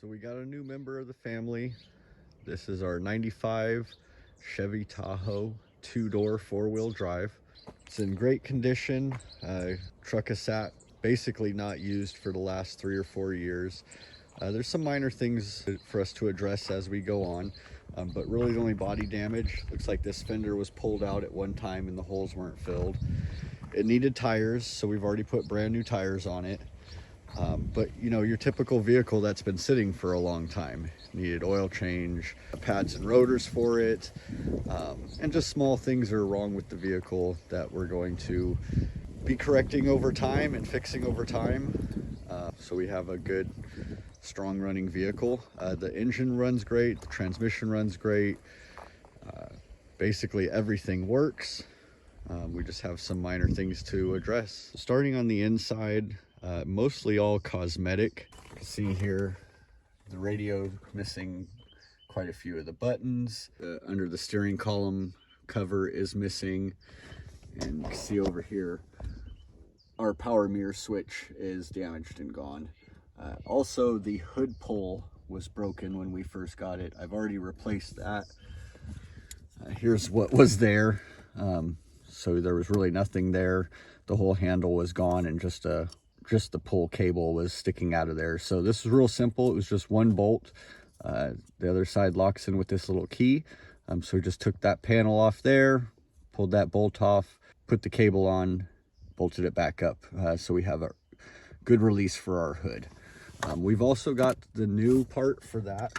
So we got a new member of the family. This is our 95 Chevy Tahoe, two-door, four-wheel drive. It's in great condition. Truck has sat basically not used for the last 3 or 4 years. There's some minor things for us to address as we go on, but really the only body damage, looks like this fender was pulled out at one time and the holes weren't filled. It needed tires, so we've already put brand new tires on it. But you know, your typical vehicle that's been sitting for a long time, needed oil change, pads and rotors for it, and just small things are wrong with the vehicle that we're going to be correcting over time and fixing over time. So we have a good, strong running vehicle. The engine runs great, the transmission runs great, basically everything works. We just have some minor things to address. Starting on the inside, mostly all cosmetic. You can see here the radio missing quite a few of the buttons. Under the steering column cover is missing, and you can see over here our power mirror switch is damaged and gone. Also, the hood pull was broken when we first got it. I've already replaced that. Here's what was there. So there was really nothing there. The whole handle was gone, and just the pull cable was sticking out of there. So this is real simple. It was just one bolt. The other side locks in with this little key. So we just took that panel off there, pulled that bolt off, put the cable on, bolted it back up. So we have a good release for our hood. We've also got the new part for that.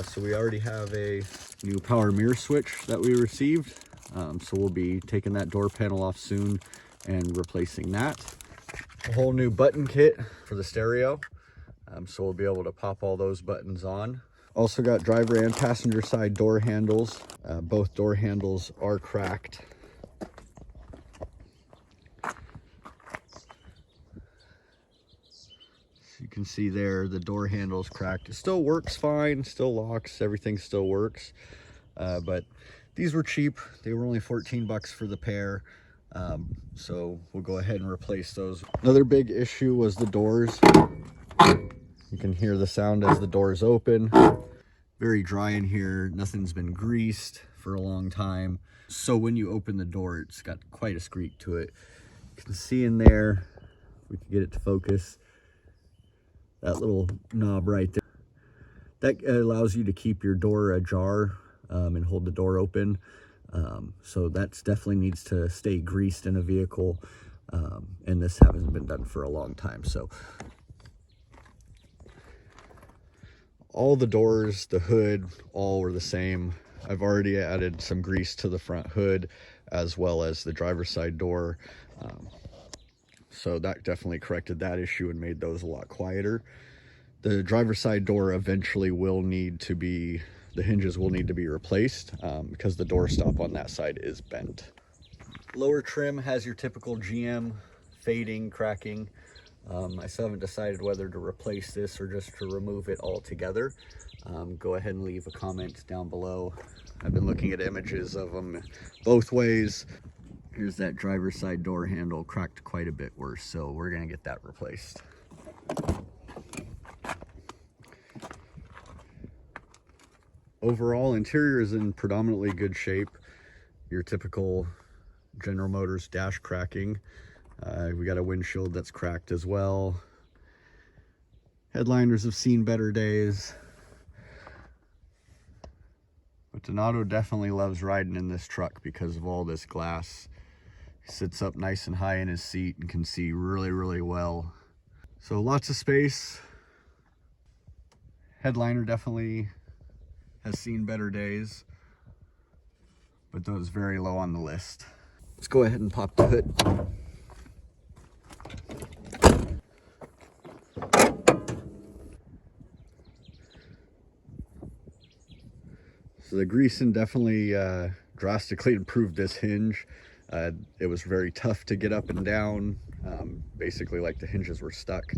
So we already have a new power mirror switch that we received. So we'll be taking that door panel off soon and replacing that. A whole new button kit for the stereo, so we'll be able to pop all those buttons on. Also got driver and passenger side door handles. Both door handles are cracked. So you can see there the door handle's cracked. It still works fine, still locks, everything still works, but these were cheap. They were only 14 bucks for the pair. So we'll go ahead and replace those. Another big issue was the doors. You can hear the sound as the doors open. Very dry in here. Nothing's been greased for a long time. So when you open the door, it's got quite a squeak to it. You can see in there, if we can get it to focus, that little knob right there. That allows you to keep your door ajar and hold the door open. So that definitely needs to stay greased in a vehicle, and this hasn't been done for a long time. So all the doors, the hood, all were the same. I've already added some grease to the front hood as well as the driver's side door. So that definitely corrected that issue and made those a lot quieter. The driver's side door eventually will need to be, the hinges will need to be replaced because the door stop on that side is bent. Lower trim has your typical GM fading, cracking. I still haven't decided whether to replace this or just to remove it altogether. Go ahead and leave a comment down below. I've been looking at images of them both ways. Here's that driver's side door handle, cracked quite a bit worse, so we're gonna get that replaced. Overall, interior is in predominantly good shape. Your typical General Motors dash cracking. We got a windshield that's cracked as well. Headliners have seen better days. But Donato definitely loves riding in this truck because of all this glass. He sits up nice and high in his seat and can see really, really well. So lots of space. Headliner definitely has seen better days, but those very low on the list. Let's go ahead and pop the hood. So the greasing definitely drastically improved this hinge. It was very tough to get up and down, basically like the hinges were stuck.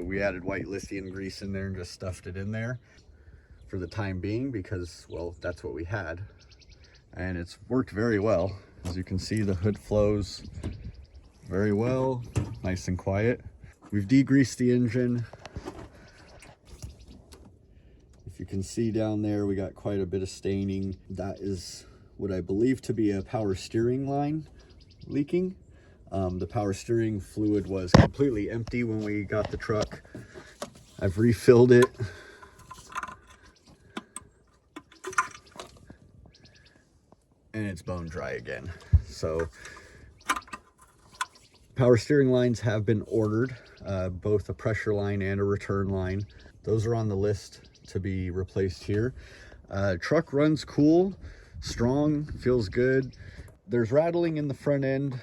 We added white lithium grease in there and just stuffed it in there for the time being because, well, that's what we had. And it's worked very well. As you can see, the hood flows very well, nice and quiet. We've degreased the engine. can see down there, we got quite a bit of staining. That is what I believe to be a power steering line leaking. The power steering fluid was completely empty when we got the truck. I've refilled it. And it's bone dry again. So power steering lines have been ordered, both a pressure line and a return line. Those are on the list to be replaced here. Truck runs cool, strong, feels good. There's rattling in the front end,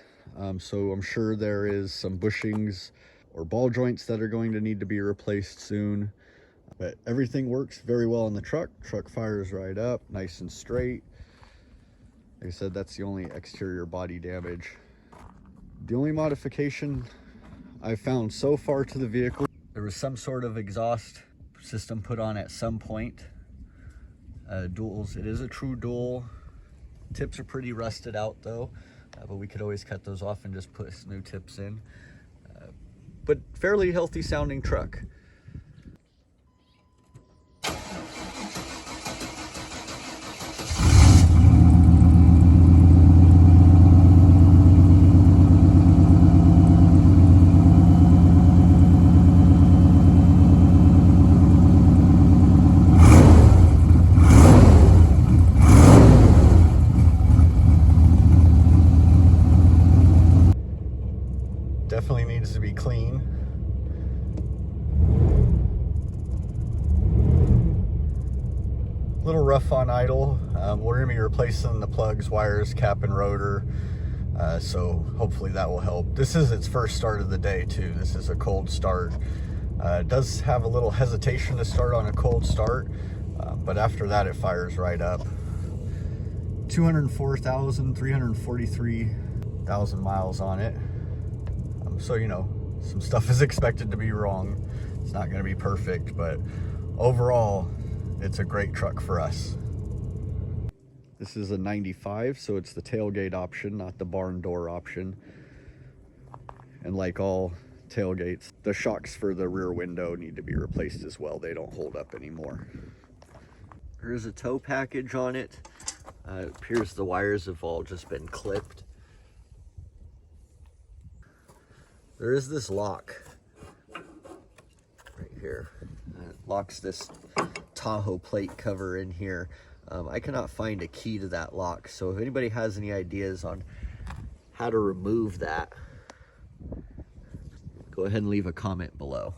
so I'm sure there is some bushings or ball joints that are going to need to be replaced soon. But everything works very well on the truck. Truck fires right up, nice and straight. Like I said, that's the only exterior body damage. The only modification I've found so far to the vehicle, there was some sort of exhaust system put on at some point. Duals, it is a true dual. Tips are pretty rusted out though, but we could always cut those off and just put new tips in. But fairly healthy sounding truck. Definitely needs to be clean. A little rough on idle. We're going to be replacing the plugs, wires, cap, and rotor. So hopefully that will help. This is its first start of the day too. This is a cold start. It does have a little hesitation to start on a cold start, but after that it fires right up. 343,000 miles on it. So, you know, some stuff is expected to be wrong. It's not going to be perfect, but overall, it's a great truck for us. This is a 95, so it's the tailgate option, not the barn door option. And like all tailgates, the shocks for the rear window need to be replaced as well. They don't hold up anymore. There is a tow package on it. It appears the wires have all just been clipped. There is this lock right here. It locks this Tahoe plate cover in here. I cannot find a key to that lock, so if anybody has any ideas on how to remove that, go ahead and leave a comment below.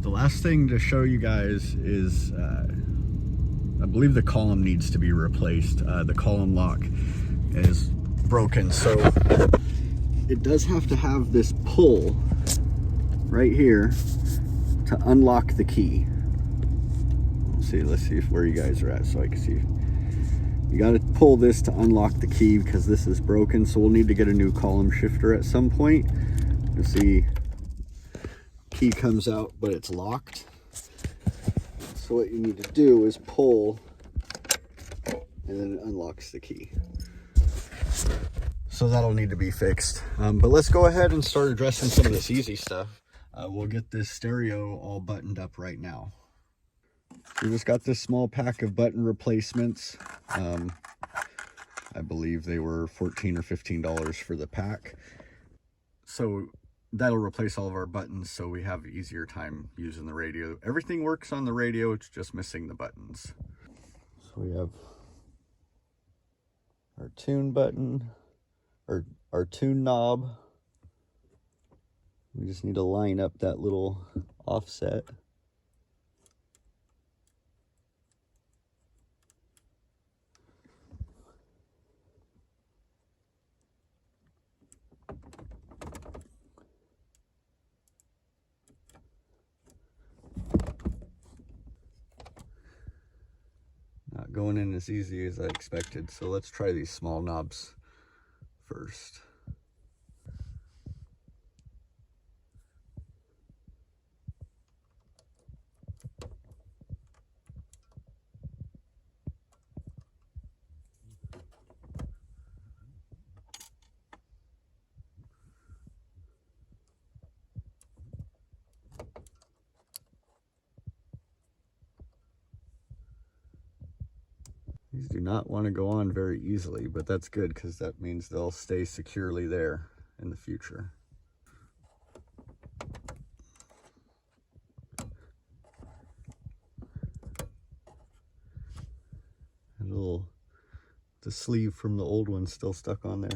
The last thing to show you guys is, I believe the column needs to be replaced. The column lock is broken, so it does have to have this pull right here to unlock the key. Let's see where you guys are at so I can see. You got to pull this to unlock the key because this is broken, so we'll need to get a new column shifter at some point. You'll see key comes out, but it's locked. So what you need to do is pull, and then it unlocks the key. So that'll need to be fixed. But let's go ahead and start addressing some of this easy stuff. We'll get this stereo all buttoned up right now. We just got this small pack of button replacements. I believe they were $14 or $15 for the pack. So that'll replace all of our buttons, so we have easier time using the radio. Everything works on the radio, it's just missing the buttons. So we have our tune button, or our tune knob. We just need to line up that little offset. Not going in as easy as I expected, so let's try these small knobs first. These do not want to go on very easily, but that's good because that means they'll stay securely there in the future. The sleeve from the old one's still stuck on there.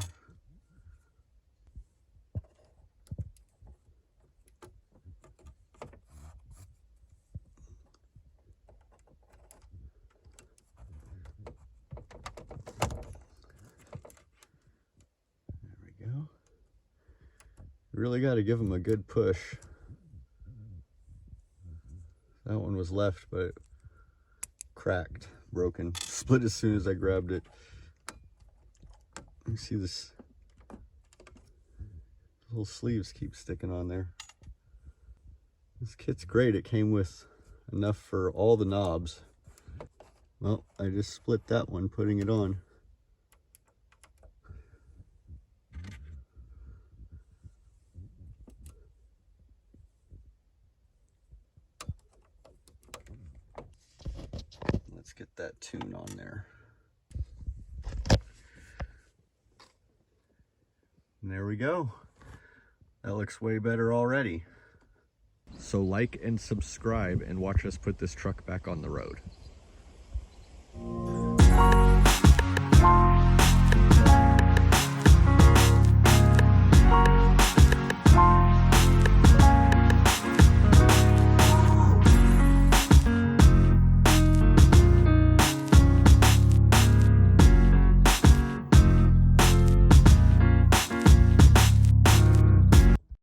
Really got to give them a good push. That one was left, but it cracked, broken, split as soon as I grabbed it. You see this little sleeves keep sticking on there. This kit's great. It came with enough for all the knobs. Well, I just split that one putting it on. Let's get that tune on there. And there we go. That looks way better already. So like and subscribe and watch us put this truck back on the road.